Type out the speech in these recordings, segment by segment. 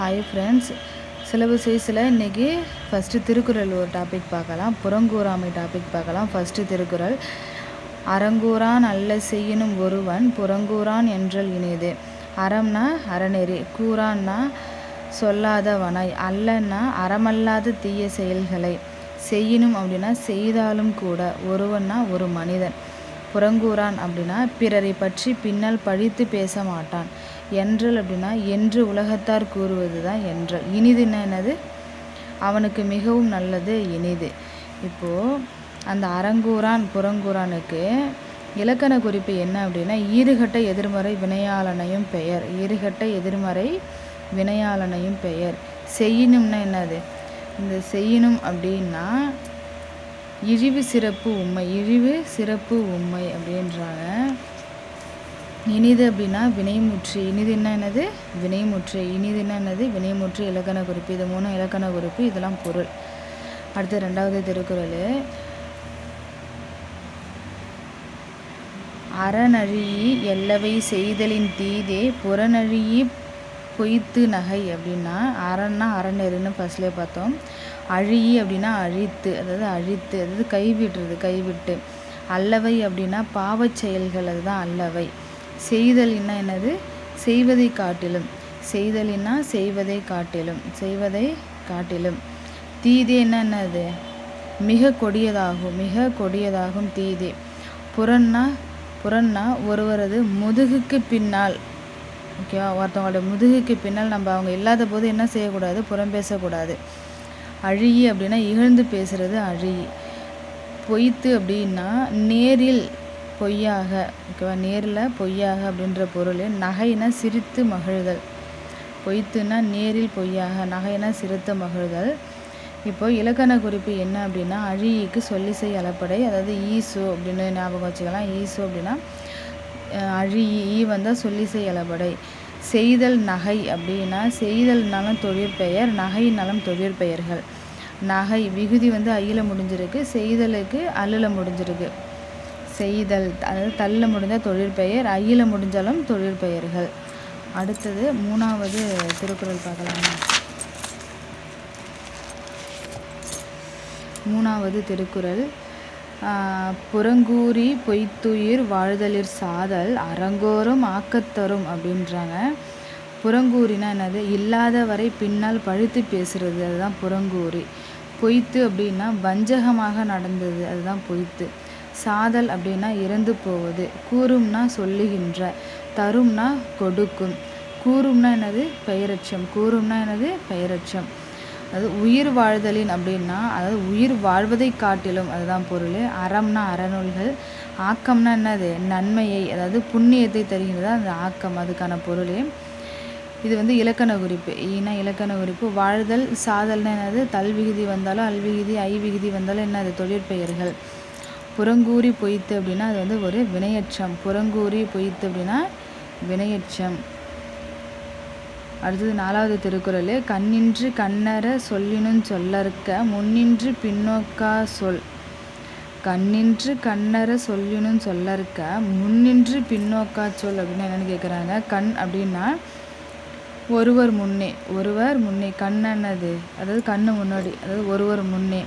Hi friends, syllabus வைஸில் இன்றைக்கி first Thirukkural ஒரு டாபிக் பார்க்கலாம். புறங்கூறாமை டாபிக் பார்க்கலாம். ஃபஸ்ட்டு திருக்குறள். அறங்கூறான் அல்ல செய்யினும் ஒருவன் புறங்கூறான் என்றல் இனிது. அறம்னா அறநெறி, கூறான்னா சொல்லாத வனாய், அல்லன்னா அறமல்லாத தீய செயல்களை, செய்யினும் அப்படின்னா செய்தாலும் கூட, ஒருவன்னா ஒரு மனிதன், புறங்கூறான் அப்படின்னா பிறரை பற்றி பின்னால் பழித்து பேச மாட்டான். என்றல் அப்படின்னா என்று உலகத்தார் கூறுவது தான் என்றல். இனிதுன்னா என்னது? அவனுக்கு மிகவும் நல்லது இனிது. இப்போது அந்த அறங்கூறான் புறங்கூறானுக்கு இலக்கண குறிப்பு என்ன அப்படின்னா, ஈறுகட்ட எதிர்மறை வினையாளனையும் பெயர். ஈறுகட்ட எதிர்மறை வினையாளனையும் பெயர். செய்யினும்னா என்னது? இந்த செய்யினும் அப்படின்னா இழிவு சிறப்பு உண்மை. இழிவு சிறப்பு உண்மை அப்படின்றாங்க. இனிது அப்படின்னா வினைமுற்று. இனிதுன்னா என்னது? வினைமுற்று. இனிதுன்னா என்னது? வினைமுற்று. இலக்கண குறிப்பு. இது 3 இலக்கண குறிப்பு. இதெல்லாம் பொருள். அடுத்து 2வது திருக்குறள். அறநழியி எல்லவை செய்தலின் தீதே புறநழியி பொய்த்து நகை அப்படின்னா, அறன்னா அறநெறின்னு ஃபர்ஸ்ட்லேயே பார்த்தோம். அழியி அப்படின்னா அழித்து, அதாவது கைவிடுறது, கைவிட்டு. அல்லவை அப்படின்னா பாவச் செயல்கள், அதுதான் அல்லவை. செய்தலின்னா என்னது? செய்வதை காட்டிலும். செய்தலின்னா செய்வதை காட்டிலும், செய்வதை காட்டிலும். தீதேன்னா என்னது? மிக கொடியதாகும், மிக கொடியதாகும் தீதே. புறன்னா ஒருவரது முதுகுக்கு பின்னால், ஓகேவா, ஒருத்தவங்களோட முதுகுக்கு பின்னால் நம்ம அவங்க இல்லாத போது என்ன செய்யக்கூடாது? புறம் பேசக்கூடாது. அழியி அப்படின்னா இகழ்ந்து பேசுறது அழியி. பொய்த்து அப்படின்னா நேரில் பொய்யாக, ஓகேவா, நேரில் பொய்யாக அப்படின்ற பொருள். நகைனா சிரித்து மகிழ்தல். பொய்த்துனா நேரில் பொய்யாக, நகைனா சிரித்து மகிழ்தல். இப்போ இலக்கண குறிப்பு என்ன அப்படின்னா, அழியிக்கு சொல்லிசை அலப்படை, அதாவது ஈசோ அப்படின்னு ஞாபகம் வச்சுக்கலாம். ஈசோ அப்படின்னா அழியி, ஈ வந்தால் சொல்லிசை அலப்படை. செய்தல் நகை அப்படின்னா செய்தல்னாலும் தொழிற்பெயர், நகைனாலும் தொழிற்பெயர்கள். நகை விகுதி ஐயில முடிஞ்சிருக்கு, செய்தலுக்கு அல்லுல முடிஞ்சிருக்கு. செய்தல் அதாவது தள்ள முடிஞ்சால் தொழிற்பெயர், ஐயில முடிஞ்சாலும் தொழிற்பெயர்கள். அடுத்தது 3வது திருக்குறள் பார்க்கலாமா? 3வது திருக்குறள். புறங்கூறி பொய்த்துயிர் வாழ்தலிற் சாதல் அறங்கோறும் ஆக்கத்தரும் அப்படின்றாங்க. புறங்கூறினா என்னது? இல்லாத வரை பின்னால் பழித்து பேசுறது, அதுதான் புறங்கூறி. பொய்த்து அப்படின்னா வஞ்சகமாக நடந்தது, அதுதான் பொய்த்து. சாதல் அப்படின்னா இறந்து போவது. கூறும்னா சொல்லுகின்ற. தரும்னா கொடுக்கும். கூறும்னா என்னது? பெயரச்சம். கூறும்னா என்னது? பெயரச்சம். அது உயிர் வாழ்தலின் அப்படின்னா, அதாவது உயிர் வாழ்வதை காட்டிலும், அதுதான் பொருள். அறம்னா அறநூல்கள். ஆக்கம்னா என்னது? நன்மையை, அதாவது புண்ணியத்தை தருகின்றதா அந்த ஆக்கம், அதுக்கான பொருள். இது இலக்கண குறிப்பு. ஈனா இலக்கண குறிப்பு. வாழ்தல் சாதல்னா என்னது? தல் விகுதி வந்தாலும் அல் விகுதி ஐ விகுதி வந்தாலும் என்னது? தொழிற்பெயர்கள். புறங்கூறி பொய்த்து அப்படின்னா அது ஒரு வினையச்சம். புறங்கூறி பொய்த்து அப்படின்னா வினையச்சம். அடுத்தது 4வது திருக்குறள். கண்ணின்று கண்ணற சொல்லினும் சொல்லற்க முன்னின்று பின்னோக்கா சொல். கண்ணின்று கண்ணற சொல்லினும் சொல்லற்க முன்னின்று பின்னோக்கா சொல் அப்படின்னா என்னென்னு கேட்குறாங்க. கண் அப்படின்னா ஒருவர் முன்னே. கண் என்னது? அதாவது கண்ணு முன்னாடி, அதாவது ஒருவர் முன்னே.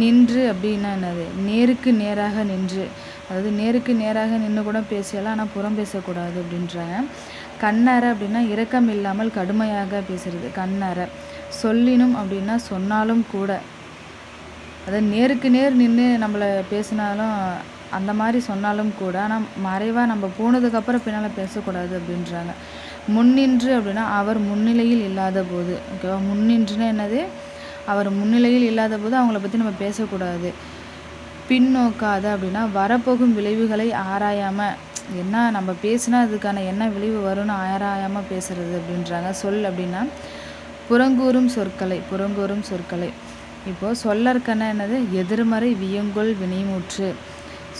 நின்று அப்படின்னா என்னது? நேருக்கு நேராக நின்று, அதாவது நேருக்கு நேராக நின்று கூட பேசலாம், ஆனால் புறம் பேசக்கூடாது அப்படின்றாங்க. கண்ணற அப்படின்னா இரக்கம் இல்லாமல் கடுமையாக பேசுறது, கண்ணற. சொல்லினும் அப்படின்னா சொன்னாலும் கூட, அதாவது நேருக்கு நேர் நின்று நம்மளை பேசினாலும் அந்த மாதிரி சொன்னாலும் கூட, ஆனால் மறைவாக நம்ம போனதுக்கப்புறம் பின்னால் பேசக்கூடாது அப்படின்றாங்க. முன்னின்று அப்படின்னா அவர் முன்னிலையில் இல்லாத போது, ஓகேவா. முன்னின்றுனா என்னது? அவர் முன்னிலையில் இல்லாத போது அவங்கள பற்றி நம்ம பேசக்கூடாது. பின்னோக்காத அப்படின்னா வரப்போகும் விளைவுகளை ஆராயாமல், என்ன நம்ம பேசினா அதுக்கான என்ன விளைவு வரும்னு ஆராயாமல் பேசுறது அப்படின்றாங்க. சொல் அப்படின்னா புறங்கூறும் சொற்களை. இப்போது சொல்லற்கன்னா என்னது? எதிர்மறை வியங்கொள் வினைமுற்று.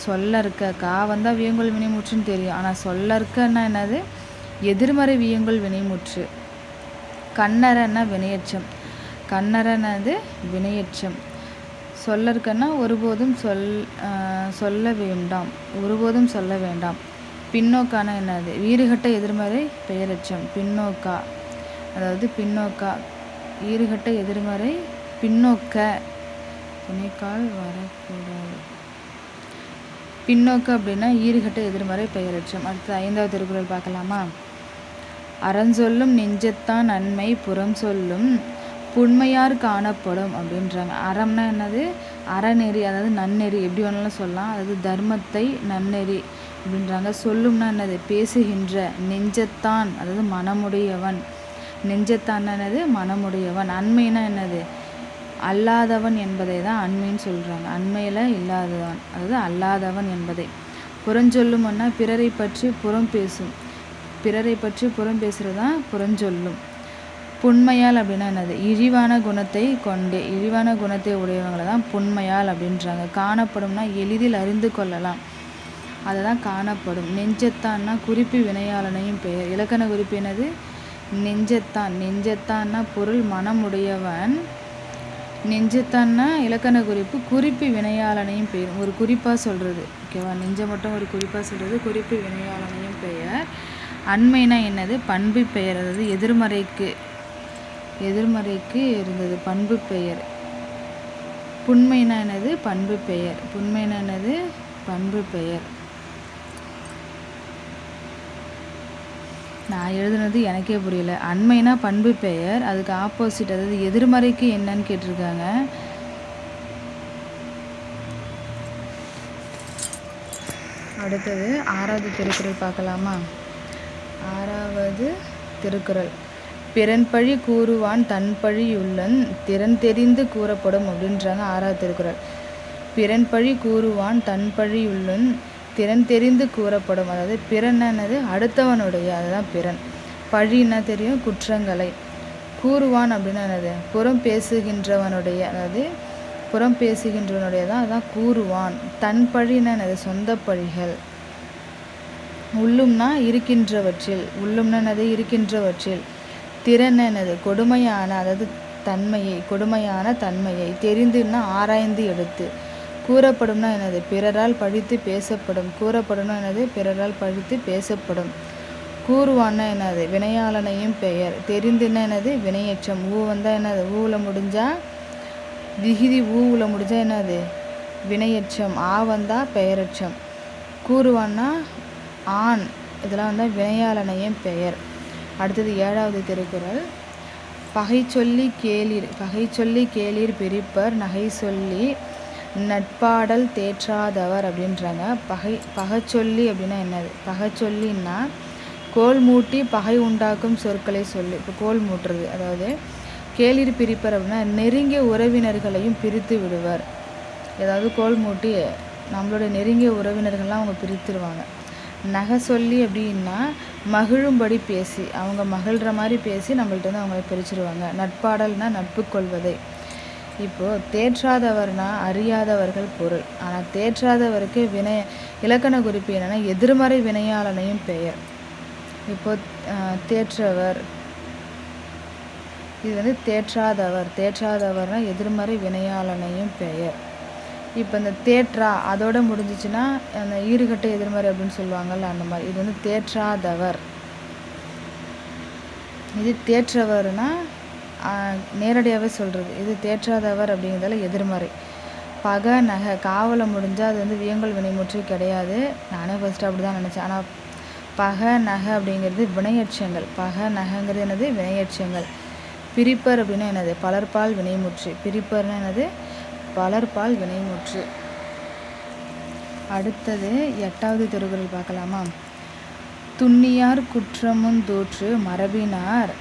சொல்லற்க கா வந்தால் வியங்கொள் வினைமுற்றுன்னு தெரியும், ஆனால் சொல்லற்கன்னா என்னது? எதிர்மறை வியங்கொள் வினைமுற்று. கண்ணறன்னா வினையச்சம். கண்ணறனது வினையச்சம். சொல்லற்கன்னா ஒருபோதும் சொல்ல வேண்டாம். பின்னோக்கான என்னது? வீறுகட்ட எதிர்மறை பெயரச்சம். பின்னோக்கா. அதாவது பின்னோக்கா, ஈறுகட்ட எதிர்மறை பின்னோக்க, துணைக்கால் வரக்கூடாது. பின்னோக்கு அப்படின்னா ஈறுகட்ட எதிர்மறை பெயரெச்சம். அடுத்து 5வது திருக்குறள் பார்க்கலாமா? அறஞ்சொல்லும் நெஞ்சத்தான் நன்மை புறம் சொல்லும் புண்மையார் காணப்படும் அப்படின்றாங்க. அறம்னா என்னது? அறநெறி, அதாவது நன்னெறி, எப்படி வேணாலும் சொல்லலாம். அதாவது தர்மத்தை நன்னெறி அப்படின்றாங்க. சொல்லும்னா என்னது? பேசுகின்ற. நெஞ்சத்தான், அதாவது மனமுடையவன். நெஞ்சத்தான் என்னது? மனமுடையவன். அண்மைனா என்னது? அல்லாதவன் என்பதை தான் அண்மைன்னு சொல்கிறாங்க. அண்மையில் இல்லாதவன், அதாவது அல்லாதவன் என்பதை. புறஞ்சொல்லும்னா பிறரை பற்றி புறம் பேசும். பிறரை பற்றி புறம் பேசுகிறது தான் புறஞ்சொல்லும். புண்மையால் அப்படின்னா என்னது? இழிவான குணத்தை கொண்டே, இழிவான குணத்தை உடையவங்களை தான் புண்மையால் அப்படின்றாங்க. காணப்படும்னா எளிதில் அறிந்து கொள்ளலாம், அதை தான் காணப்படும். நெஞ்சத்தான்னா குறிப்பு வினையாளனையும் பெயர். இலக்கண குறிப்பு என்னது? நெஞ்சத்தான். நெஞ்சத்தான்னா பொருள் மனமுடையவன். நெஞ்சத்தான்னா இலக்கண குறிப்பு குறிப்பு வினையாளனையும் பெயர். ஒரு குறிப்பாக சொல்கிறது, ஓகேவா? நெஞ்ச மட்டும் ஒரு குறிப்பாக சொல்கிறது, குறிப்பு வினையாளனையும் பெயர். அண்மைனா என்னது? பண்பு பெயர், அதாவது எதிர்மறைக்கு இருந்தது பண்பு பெயர். புண்மைனா என்னது? பண்பு பெயர். புண்மைனா என்னது? பண்பு பெயர். நான் எழுதுனது எனக்கே புரியல. அண்மைனா பண்பு பெயர், அதுக்கு ஆப்போசிட், அதாவது எதிர்மறைக்கு என்னன்னு கேட்டிருக்காங்க. அடுத்தது 6வது திருக்குறள் பார்க்கலாமா? 6வது திருக்குறள். பிறன்பழி கூறுவான் தன்பழியுள்ளன் திறன் தெரிந்து கூறப்படும் அப்படின்றாங்க. 6வது திருக்குறள். பிறன்பழி கூறுவான் தன்பழியுள்ளன் திறன் தெரிந்து கூறப்படும். அதாவது பிறன் என்னது? அடுத்தவனுடைய, அதுதான் பிறன். பழின்னா தெரியும், குற்றங்களை. கூறுவான் அப்படின்னா என்னது? புறம் பேசுகின்றவனுடைய, அதாவது புறம் பேசுகின்றவனுடைய தான், அதுதான் கூறுவான். தன் பழின்னா என்னது? சொந்த பழிகள். உள்ளும்னா இருக்கின்றவற்றில். உள்ளும்னா என்னது? இருக்கின்றவற்றில். திறன் என்னது? கொடுமையான, அதாவது தன்மையை, கொடுமையான தன்மையை. தெரிந்துன்னா ஆராய்ந்து எடுத்து. கூறப்படும்னா என்னது? பிறரால் பழித்து பேசப்படும். கூறப்படும்னா என்னது? பிறரால் பழித்து பேசப்படும். கூறுவான்னா என்னது? வினையாளனையும் பெயர். தெரிந்துன்னா என்னது? வினையெச்சம். ஊ வந்தால் என்னது? ஊவில் முடிஞ்சால் விகுதி, ஊவில் முடிஞ்சால் என்னது? வினையெச்சம். ஆ வந்தால் பெயரெச்சம். கூறுவான்னா ஆண், இதெல்லாம் வந்தால் வினையாளனையும் பெயர். அடுத்தது 7வது திருக்குறள். பகை சொல்லி கேளீர், பகை சொல்லி கேளீர் பிரிப்பர் நகை சொல்லி நட்பாடல் தேற்றாதவர் அப்படின்றாங்க. பகைச்சொல்லி அப்படின்னா என்னது? பகைச்சொல்லின்னா கோல் மூட்டி பகை உண்டாக்கும் சொற்களை சொல்லி. இப்போ கோல் மூட்டுறது, அதாவது கேளிர் பிரிப்பர் அப்படின்னா நெருங்கிய உறவினர்களையும் பிரித்து விடுவர். ஏதாவது கோல் மூட்டி நம்மளோட நெருங்கிய உறவினர்கள்லாம் அவங்க பிரித்துருவாங்க. நகை சொல்லி அப்படின்னா மகிழும்படி பேசி, அவங்க மகிழ்கிற மாதிரி பேசி நம்மள்ட்ட வந்து அவங்கள பிரிச்சுருவாங்க. நட்பாடல்னா நட்பு கொள்வதை. இப்போது தேற்றாதவர்னா அறியாதவர்கள் பொருள். ஆனால் தேற்றாதவருக்கு இலக்கண குறிப்பு என்னென்னா எதிர்மறை வினையாளனையும் பெயர். இப்போது தேற்றவர், இது வந்து தேற்றாதவர். தேற்றாதவர்னா எதிர்மறை வினையாளனையும் பெயர். இப்போ இந்த தேற்றா அதோட முடிஞ்சிச்சுன்னா அந்த ஈறுகட்ட எதிர்மறை அப்படின்னு சொல்லுவாங்கள்ல, அந்த மாதிரி. இது வந்து தேற்றாதவர். இது தேற்றவர்னா நேரடியாகவே சொல்கிறது. இது தேற்றாதவர் அப்படிங்கிறதால எதிர்மறை. பகை நகை காவலை முடிஞ்சால் அது வந்து வியங்கோல் வினைமுற்று கிடையாது. நானே ஃபஸ்ட்டு அப்படி தான் நினச்சேன். ஆனால் பகை நகை அப்படிங்கிறது வினையெச்சங்கள். பகை நகைங்கிறது என்னது? வினையெச்சங்கள். பிரிப்பர் அப்படின்னா என்னது? பலர்பால் வினைமுற்று. பிரிப்பர்னா என்னது? பலர்பால் வினைமுற்று. அடுத்தது 8வது திருக்குறள் பார்க்கலாமா? துண்ணியார் குற்றமும் தோற்று மரபினார்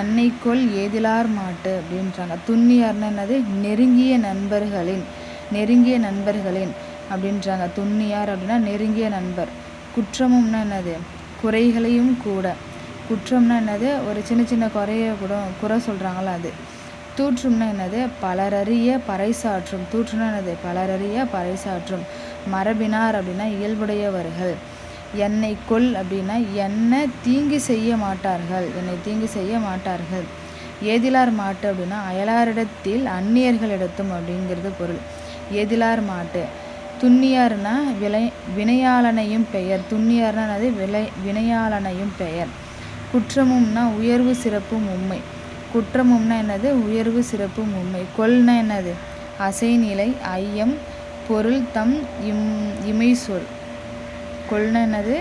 எண்ணெய்கொள் ஏதிலார் மாட்டு அப்படின்றாங்க. துண்ணியார்னா என்னது? நெருங்கிய நண்பர்களின் அப்படின்றாங்க. துண்ணியார் அப்படின்னா நெருங்கிய நண்பர். குற்றமும்னா என்னது? குறைகளையும் கூட. குற்றம்னா என்னது? ஒரு சின்ன சின்ன குறைய கூட குறை சொல்கிறாங்களா அது. தூற்றும்னா என்னது? பலரறிய பறைசாற்றும். தூற்றுனா என்னது? பலரறிய பறைசாற்றும். மரபினார் அப்படின்னா இயல்புடையவர்கள். என்னை கொல் அப்படின்னா என்னை தீங்கு செய்ய மாட்டார்கள், என்னை தீங்கு செய்ய மாட்டார்கள். ஏதிலார் மாட்டு அப்படின்னா அயலாரிடத்தில் அந்நியர்களிடத்தும் அப்படிங்கிறது பொருள். ஏதிலார் மாட்டு. துண்ணியார்னா வினையாளனையும் பெயர். துண்ணியார்னா அது வினையாளனையும் பெயர். குற்றமும்னா உயர்வு சிறப்பும் உண்மை. குற்றமும்னா என்னது? உயர்வு சிறப்பும் உண்மை. கொள்னா என்னது? அசைநிலை ஐயம் பொருள் தம் இமை சொல். கொள்னா என்னது?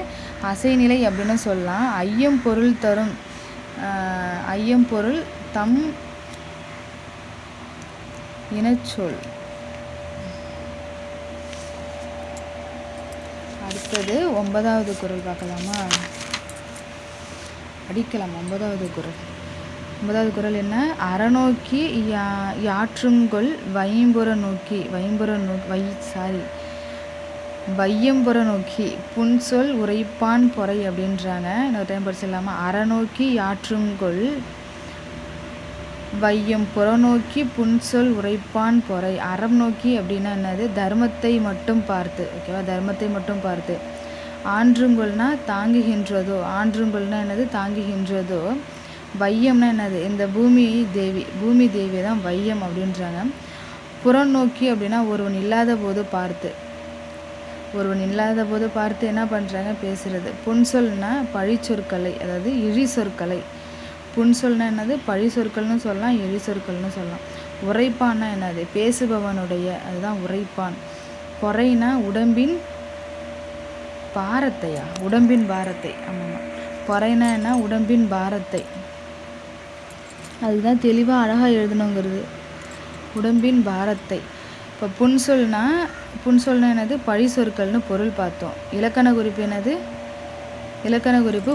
அசைநிலை அப்படின்னு சொல்லலாம். ஐயம் பொருள் தரும் ஐயம் பொருள் தம் இனச்சொல். அடுத்தது 9வது குறள் பார்க்கலாமா? படிக்கலாம். 9வது குறள். 9வது குறள் என்ன? அறநோக்கி யாற்றுங்கொள் வையம்புற நோக்கி வையம்புற நோக்கி புன்சொல் உரைப்பான் பொறை அப்படின்றாங்க. இன்னொரு டைம் படிச்சிடலாமா? அறநோக்கி யாற்றுங்கொள் வையம் புறநோக்கி புன்சொல் உரைப்பான் பொறை. அறம் நோக்கி அப்படின்னா என்னது? தர்மத்தை மட்டும் பார்த்து. ஓகேவா? தர்மத்தை மட்டும் பார்த்து. ஆன்றுங்கொள்னா தாங்குகின்றதோ. ஆன்றுங்கொள்னா என்னது? தாங்குகின்றதோ. வையம்னா என்னது? இந்த பூமி தேவியை தான் வையம் அப்படின்றாங்க. புறநோக்கி அப்படின்னா ஒருவன் இல்லாத போது பார்த்து. ஒருவன் இல்லாத போது பார்த்து என்ன பண்ணுறாங்க? பேசுகிறது. புன்சொல்னா பழி சொற்களை, அதாவது இழி சொற்களை. புன்சொல்னா என்னது? பழி சொற்கள்னு சொல்லலாம், எழி சொற்கள்னு சொல்லலாம். உரைப்பான்னா என்னது? பேசுபவனுடைய, அதுதான் உரைப்பான். பொறைனா உடம்பின் பாரத்தையா? உடம்பின் பாரத்தை. ஆமாம். பொறைனா என்ன? உடம்பின் பாரத்தை. அதுதான் தெளிவாக அழகாக எழுதணுங்கிறது. உடம்பின் பாரத்தை. இப்போ புன்சொல்னா என்னது? பழி சொற்கள்னு பொருள் பார்த்தோம். இலக்கண குறிப்பு என்னது? இலக்கண குறிப்பு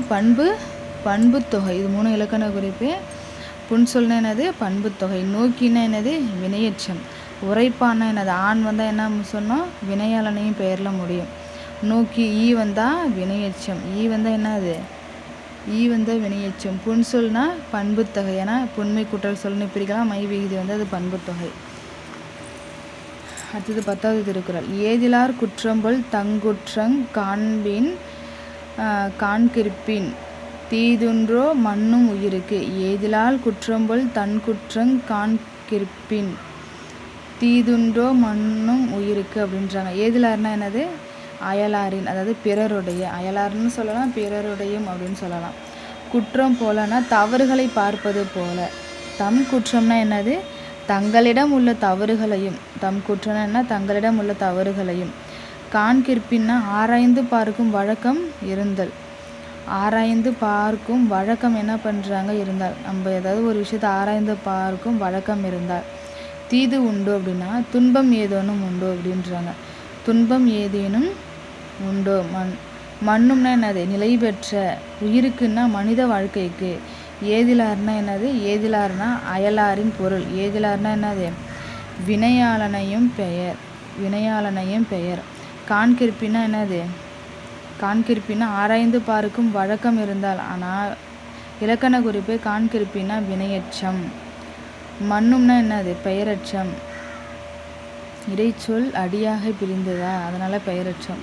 பண்புத்தொகை. இது 3 இலக்கண குறிப்பு. புன்சொல்னா என்னது? பண்புத்தொகை. நோக்கினா என்னது? வினையெச்சம். உரைப்பான்னா என்னது? ஆண் வந்தால் என்ன சொன்னோம்? வினையாளனையும் பெயரில் முடியும். நோக்கி ஈ வந்தால் வினையெச்சம். ஈ வந்தால் என்னது? ஈ வந்தால் வினையெச்சம். புன்சொல்னா பண்புத்தொகை. ஏன்னா புன்மை குற்றல் சொல்னு பிரிக்கலாம். மை விகுதி வந்து அது பண்புத்தொகை. அடுத்தது 10வது திருக்குறள். ஏதிலார் குற்றம்பொல் தங்குற்றங் காண்கிற்பின் தீதுன்றோ மன்னும் உயிருக்கு. ஏதிலால் குற்றம்பொல் தன்குற்றங் காண்கிற்பின் தீதுன்றோ மன்னும் உயிருக்கு அப்படின்றாங்க. ஏதிலார்னா என்னது? அயலாரின், அதாவது பிறருடைய. அயலார்னு சொல்லலாம், பிறருடையும் அப்படின்னு சொல்லலாம். குற்றம் போலனா தவறுகளை பார்ப்பது போல. தம் குற்றம்னா என்னது? தங்களிடம் உள்ள தவறுகளையும். தம் குற்றம்னா என்ன? தங்களிடம் உள்ள தவறுகளையும். காண்கிற்பின்னா ஆராய்ந்து பார்க்கும் வழக்கம் இருந்தல். ஆராய்ந்து பார்க்கும் வழக்கம் என்ன பண்ணுறாங்க? இருந்தால். நம்ம ஏதாவது ஒரு விஷயத்தை ஆராய்ந்து பார்க்கும் வழக்கம் இருந்தால். தீது உண்டு அப்படின்னா துன்பம் ஏதேனும் உண்டு அப்படின்றாங்க. துன்பம் ஏதேனும் உண்டோ. மண்ணும்னா என்னது? நிலை பெற்ற. உயிருக்குன்னா மனித வாழ்க்கைக்கு. ஏதிலார்னா என்னது? ஏதிலார்னா அயலாரின் பொருள். ஏதிலார்னா என்னது? வினையாளனையும் பெயர். காண்கிற்பின்னா என்னது? காண்கிற்பின்னா ஆராய்ந்து பார்க்கும் வழக்கம் இருந்தால். ஆனால் இலக்கண குறிப்பு காண்கிற்பின்னா வினையெச்சம். மண்ணும்னா என்னது? பெயரச்சம். இடைச்சொல் அடியாக பிரிந்ததா, அதனால் பெயரச்சம்.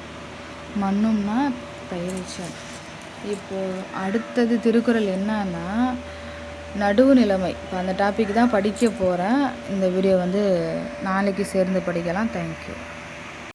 மண்ணும்னா பெயரச்சம். இப்போது அடுத்தது திருக்குறள் என்னன்னா நடுவு நிலைமை. இப்போ அந்த டாபிக் தான் படிக்க போகிறேன். இந்த வீடியோ வந்து நாளைக்கு சேர்ந்து படிக்கலாம். தேங்க்யூ.